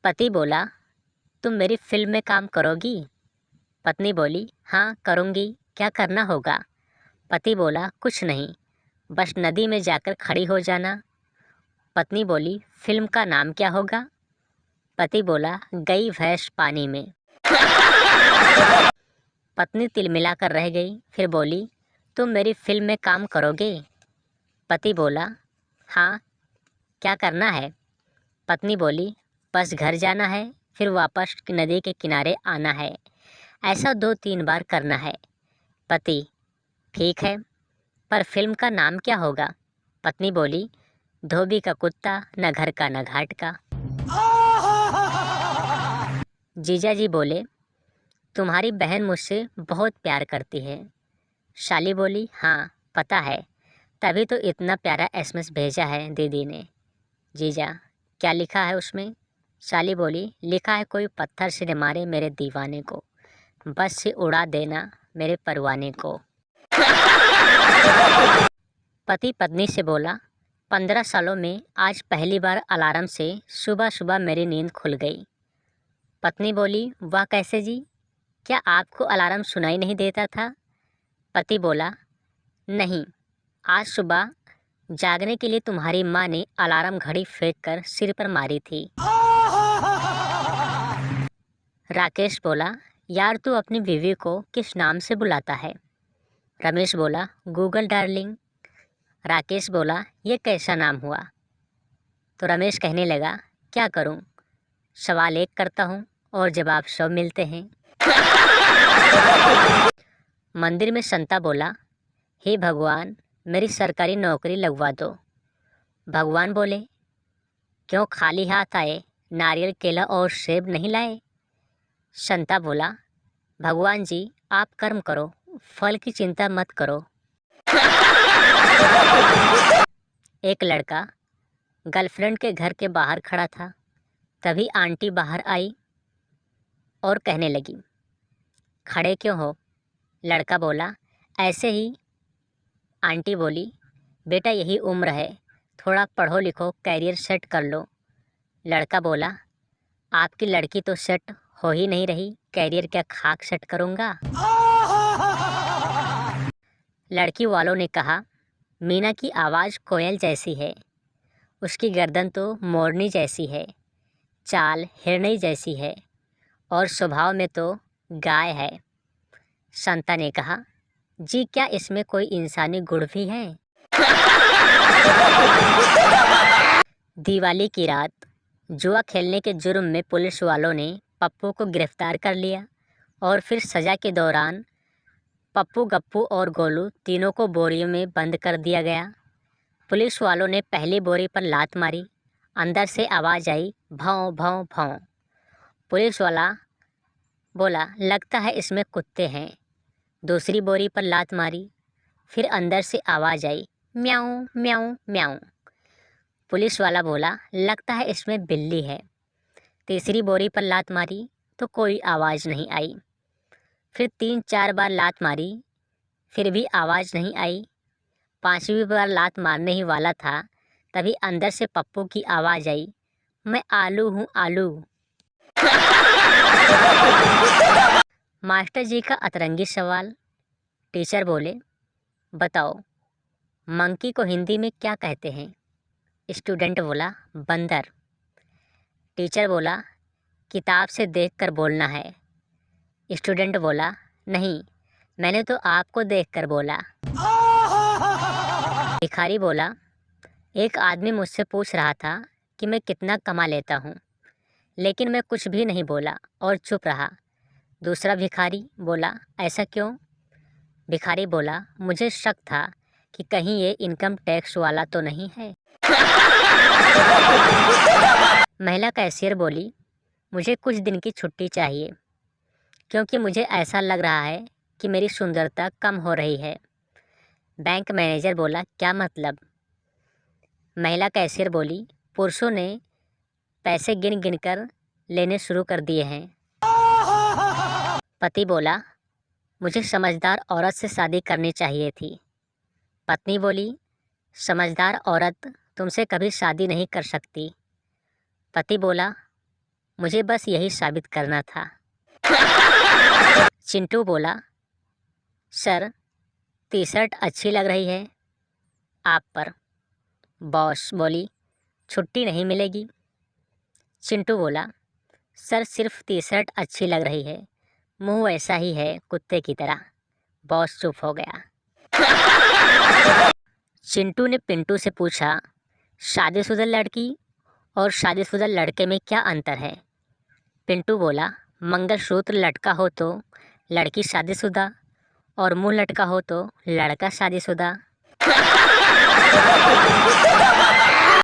पति बोला, तुम मेरी फिल्म में काम करोगी? पत्नी बोली, हाँ करूँगी, क्या करना होगा? पति बोला, कुछ नहीं, बस नदी में जाकर खड़ी हो जाना। पत्नी बोली, फिल्म का नाम क्या होगा? पति बोला, गई भैंस पानी में। पत्नी तिलमिला कर रह गई, फिर बोली, तुम मेरी फिल्म में काम करोगे? पति बोला, हाँ, क्या करना है? पत्नी बोली, बस घर जाना है, फिर वापस नदी के किनारे आना है, ऐसा 2-3 बार करना है। पति, ठीक है, पर फिल्म का नाम क्या होगा? पत्नी बोली, धोबी का कुत्ता, न घर का न घाट का। जीजा जी बोले, तुम्हारी बहन मुझसे बहुत प्यार करती है। शाली बोली, हाँ पता है, तभी तो इतना प्यारा एसएमएस भेजा है दीदी ने। जीजा, क्या लिखा है उसमें? शाली बोली, लिखा है कोई पत्थर से न मारे मेरे दीवाने को, बस से उड़ा देना मेरे परवाने को। पति पत्नी से बोला, 15 सालों में आज पहली बार अलार्म से सुबह सुबह मेरी नींद खुल गई। पत्नी बोली, वाह कैसे जी, क्या आपको अलार्म सुनाई नहीं देता था? पति बोला, नहीं, आज सुबह जागने के लिए तुम्हारी माँ ने अलार्म घड़ी फेंक कर सिर पर मारी थी। राकेश बोला, यार तू अपनी बीवी को किस नाम से बुलाता है? रमेश बोला, गूगल डार्लिंग। राकेश बोला, ये कैसा नाम हुआ? तो रमेश कहने लगा, क्या करूं, सवाल एक करता हूं और जवाब 100 मिलते हैं। मंदिर में संता बोला, हे भगवान, मेरी सरकारी नौकरी लगवा दो। भगवान बोले, क्यों खाली हाथ आए, नारियल केला और सेब नहीं लाए? संता बोला, भगवान जी आप कर्म करो, फल की चिंता मत करो। एक लड़का गर्लफ्रेंड के घर के बाहर खड़ा था, तभी आंटी बाहर आई और कहने लगी, खड़े क्यों हो? लड़का बोला, ऐसे ही। आंटी बोली, बेटा यही उम्र है, थोड़ा पढ़ो लिखो, कैरियर सेट कर लो। लड़का बोला, आपकी लड़की तो सेट हो ही नहीं रही, कैरियर क्या खाक सेट करूँगा? लड़की वालों ने कहा, मीना की आवाज़ कोयल जैसी है, उसकी गर्दन तो मोरनी जैसी है, चाल हिरनी जैसी है और स्वभाव में तो गाय है। संता ने कहा, जी क्या इसमें कोई इंसानी गुण भी है? दिवाली की रात जुआ खेलने के जुर्म में पुलिस वालों ने पप्पू को गिरफ्तार कर लिया और फिर सज़ा के दौरान पप्पू, गप्पू और गोलू तीनों को बोरियों में बंद कर दिया गया। पुलिस वालों ने पहली बोरी पर लात मारी, अंदर से आवाज़ आई, भौं भौं भौं। पुलिस वाला बोला, लगता है इसमें कुत्ते हैं। दूसरी बोरी पर लात मारी, फिर अंदर से आवाज़ आई, म्याऊं म्याऊं म्याऊं। पुलिस वाला बोला, लगता है इसमें बिल्ली है। तीसरी बोरी पर लात मारी तो कोई आवाज़ नहीं आई। फिर 3-4 बार लात मारी, फिर भी आवाज़ नहीं आई। 5वीं बार लात मारने ही वाला था, तभी अंदर से पप्पू की आवाज़ आई, मैं आलू हूँ आलू। मास्टर जी का अतरंगी सवाल। टीचर बोले, बताओ मंकी को हिंदी में क्या कहते हैं? स्टूडेंट बोला, बंदर। टीचर बोला, किताब से देखकर बोलना है। स्टूडेंट बोला, नहीं, मैंने तो आपको देखकर बोला। भिखारी बोला, एक आदमी मुझसे पूछ रहा था कि मैं कितना कमा लेता हूँ, लेकिन मैं कुछ भी नहीं बोला और चुप रहा। दूसरा भिखारी बोला, ऐसा क्यों? भिखारी बोला, मुझे शक था कि कहीं ये इनकम टैक्स वाला तो नहीं है। महिला कैशियर बोली, मुझे कुछ दिन की छुट्टी चाहिए, क्योंकि मुझे ऐसा लग रहा है कि मेरी सुंदरता कम हो रही है। बैंक मैनेजर बोला, क्या मतलब? महिला कैशियर बोली, पुरुषों ने पैसे गिन गिन कर लेने शुरू कर दिए हैं। पति बोला, मुझे समझदार औरत से शादी करनी चाहिए थी। पत्नी बोली, समझदार औरत तुमसे कभी शादी नहीं कर सकती। पति बोला, मुझे बस यही साबित करना था। चिंटू बोला, सर, टी-शर्ट अच्छी लग रही है आप पर। बॉस बोली, छुट्टी नहीं मिलेगी। चिंटू बोला, सर सिर्फ टी-शर्ट अच्छी लग रही है, मुंह वैसा ही है कुत्ते की तरह। बॉस चुप हो गया। चिंटू ने पिंटू से पूछा, शादीशुदा लड़की और शादीशुदा लड़के में क्या अंतर है? पिंटू बोला, मंगलसूत्र लटका हो तो लड़की शादीशुदा और मुंह लटका हो तो लड़का शादीशुदा।